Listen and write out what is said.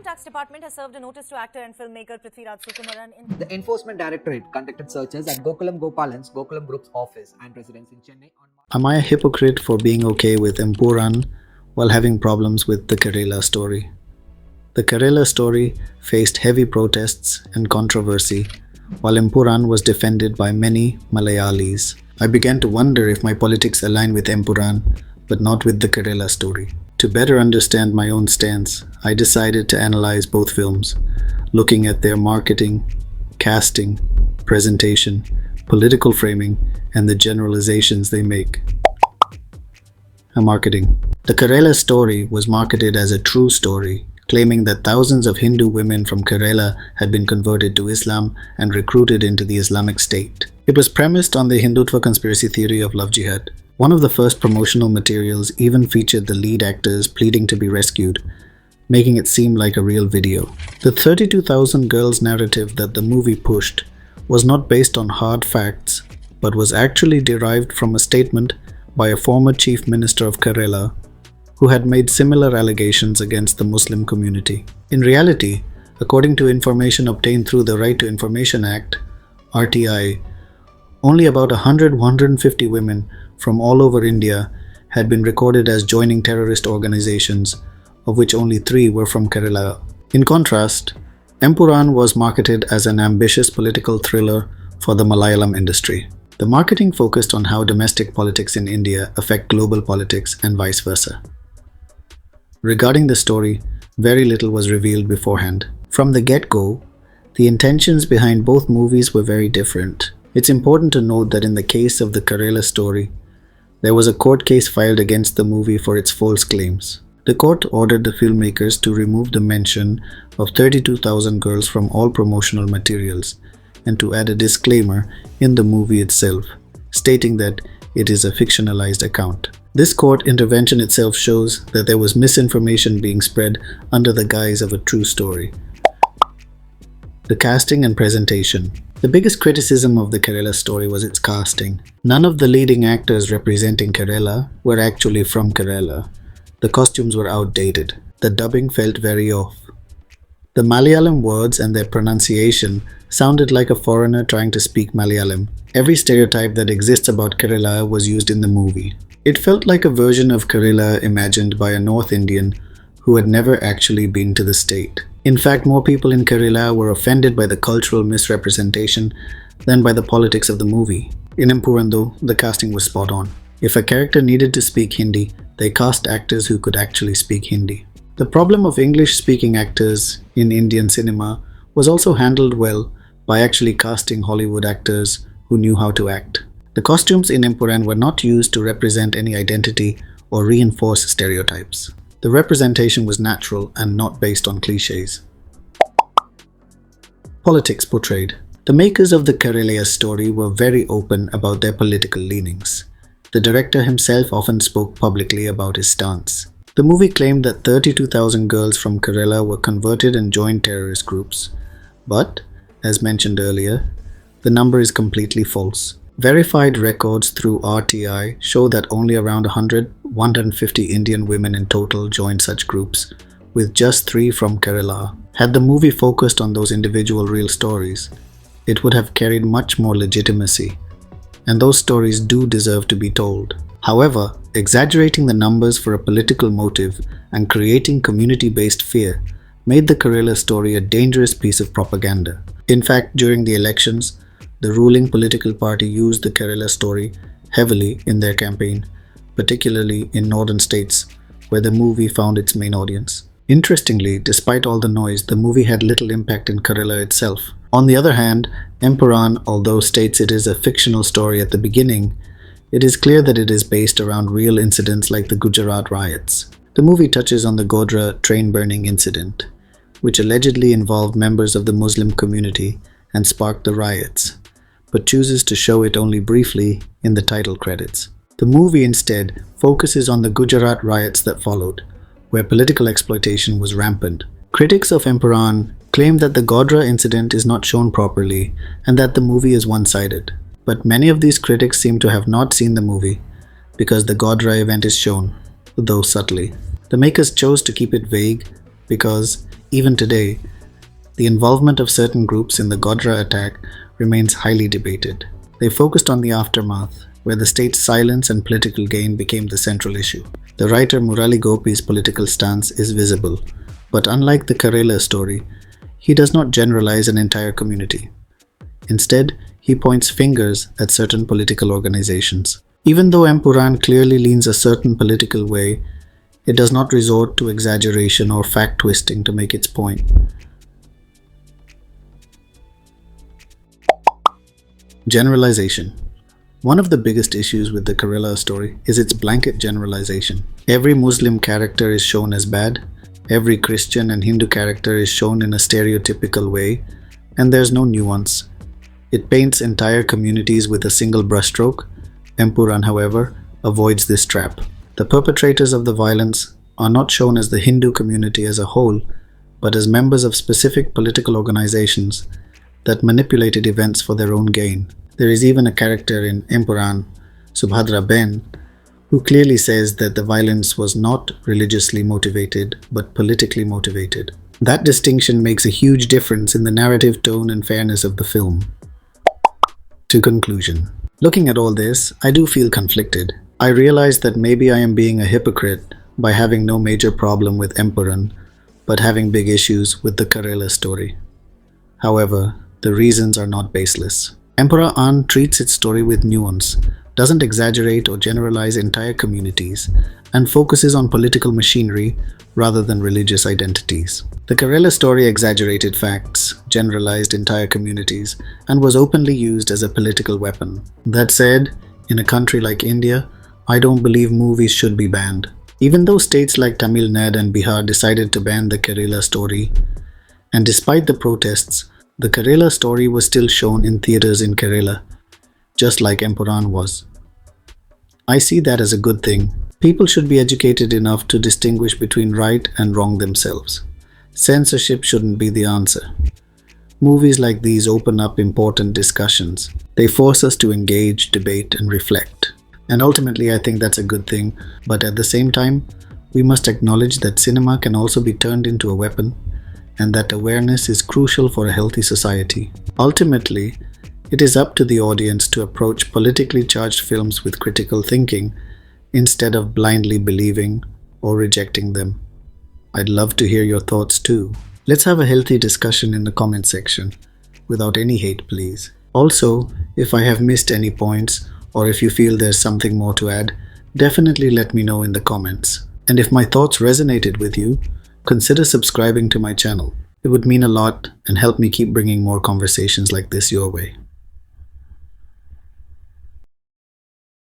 Income Tax Department has served a notice to actor and filmmaker Prithviraj Sukumaran in The Enforcement Directorate conducted searches at Gokulam Gopalan's Gokulam Group's office and residence in Chennai on Am I a hypocrite for being okay with Empuraan while having problems with the Kerala story? The Kerala story faced heavy protests and controversy, while Empuraan was defended by many Malayalis. I began to wonder if my politics align with Empuraan, but not with the Kerala story. To better understand my own stance, I decided to analyze both films, looking at their marketing, casting, presentation, political framing, and the generalizations they make. Marketing. The Kerala story was marketed as a true story, claiming that thousands of Hindu women from Kerala had been converted to Islam and recruited into the Islamic State. It was premised on the Hindutva conspiracy theory of love jihad. One of the first promotional materials even featured the lead actors pleading to be rescued, making it seem like a real video. The 32,000 girls narrative that the movie pushed was not based on hard facts, but was actually derived from a statement by a former chief minister of Kerala who had made similar allegations against the Muslim community. In reality, according to information obtained through the Right to Information Act, RTI, only about 100-150 women from all over India had been recorded as joining terrorist organizations, of which only 3 were from Kerala. In contrast, Empuraan was marketed as an ambitious political thriller for the Malayalam industry. The marketing focused on how domestic politics in India affect global politics and vice versa. Regarding the story, very little was revealed beforehand. From the get-go, the intentions behind both movies were very different. It's important to note that in the case of the Kerala story, there was a court case filed against the movie for its false claims. The court ordered the filmmakers to remove the mention of 32,000 girls from all promotional materials and to add a disclaimer in the movie itself, stating that it is a fictionalized account. This court intervention itself shows that there was misinformation being spread under the guise of a true story. The casting and presentation. The biggest criticism of the Kerala story was its casting. None of the leading actors representing Kerala were actually from Kerala. The costumes were outdated. The dubbing felt very off. The Malayalam words and their pronunciation sounded like a foreigner trying to speak Malayalam. Every stereotype that exists about Kerala was used in the movie. It felt like a version of Kerala imagined by a North Indian who had never actually been to the state. In fact, more people in Kerala were offended by the cultural misrepresentation than by the politics of the movie. In Empuraan though, the casting was spot on. If a character needed to speak Hindi, they cast actors who could actually speak Hindi. The problem of English-speaking actors in Indian cinema was also handled well by actually casting Hollywood actors who knew how to act. The costumes in Empuraan were not used to represent any identity or reinforce stereotypes. The representation was natural and not based on cliches. Politics portrayed. The makers of the Kerala story were very open about their political leanings. The director himself often spoke publicly about his stance. The movie claimed that 32,000 girls from Kerala were converted and joined terrorist groups. But, as mentioned earlier, the number is completely false. Verified records through RTI show that only around 100-150 Indian women in total joined such groups, with just 3 from Kerala. Had the movie focused on those individual real stories, it would have carried much more legitimacy, and those stories do deserve to be told. However, exaggerating the numbers for a political motive and creating community-based fear made the Kerala story a dangerous piece of propaganda. In fact, during the elections, the ruling political party used the Kerala story heavily in their campaign, particularly in northern states, where the movie found its main audience. Interestingly, despite all the noise, the movie had little impact in Kerala itself. On the other hand, Empuraan, although states it is a fictional story at the beginning, it is clear that it is based around real incidents like the Gujarat riots. The movie touches on the Godhra train burning incident, which allegedly involved members of the Muslim community and sparked the riots, but chooses to show it only briefly in the title credits. The movie instead focuses on the Gujarat riots that followed, where political exploitation was rampant. Critics of Empuraan claim that the Godhra incident is not shown properly and that the movie is one-sided. But many of these critics seem to have not seen the movie because the Godhra event is shown, though subtly. The makers chose to keep it vague because even today, the involvement of certain groups in the Godhra attack remains highly debated. They focused on the aftermath, where the state's silence and political gain became the central issue. The writer Murali Gopi's political stance is visible, but unlike the Kerala story, he does not generalize an entire community. Instead, he points fingers at certain political organizations. Even though Empuraan clearly leans a certain political way, it does not resort to exaggeration or fact-twisting to make its point. Generalization. One of the biggest issues with the Kerala story is its blanket generalization. Every Muslim character is shown as bad, every Christian and Hindu character is shown in a stereotypical way, and there's no nuance. It paints entire communities with a single brushstroke. Empuraan, however, avoids this trap. The perpetrators of the violence are not shown as the Hindu community as a whole, but as members of specific political organizations that manipulated events for their own gain. There is even a character in Empuraan, Subhadra Ben, who clearly says that the violence was not religiously motivated, but politically motivated. That distinction makes a huge difference in the narrative tone and fairness of the film. To conclusion. Looking at all this, I do feel conflicted. I realize that maybe I am being a hypocrite by having no major problem with Empuraan, but having big issues with the Kerala story. However, the reasons are not baseless. Empuraan treats its story with nuance, doesn't exaggerate or generalize entire communities, and focuses on political machinery rather than religious identities. The Kerala story exaggerated facts, generalized entire communities, and was openly used as a political weapon. That said, in a country like India, I don't believe movies should be banned. Even though states like Tamil Nadu and Bihar decided to ban the Kerala story, and despite the protests, the Kerala story was still shown in theatres in Kerala, just like Empuraan was. I see that as a good thing. People should be educated enough to distinguish between right and wrong themselves. Censorship shouldn't be the answer. Movies like these open up important discussions. They force us to engage, debate, and reflect. And ultimately, I think that's a good thing. But at the same time, we must acknowledge that cinema can also be turned into a weapon, and that awareness is crucial for a healthy society. Ultimately, it is up to the audience to approach politically charged films with critical thinking instead of blindly believing or rejecting them. I'd love to hear your thoughts too. Let's have a healthy discussion in the comment section, without any hate, please. Also, if I have missed any points, or if you feel there's something more to add, definitely let me know in the comments. And if my thoughts resonated with you, consider subscribing to my channel. It would mean a lot and help me keep bringing more conversations like this your way.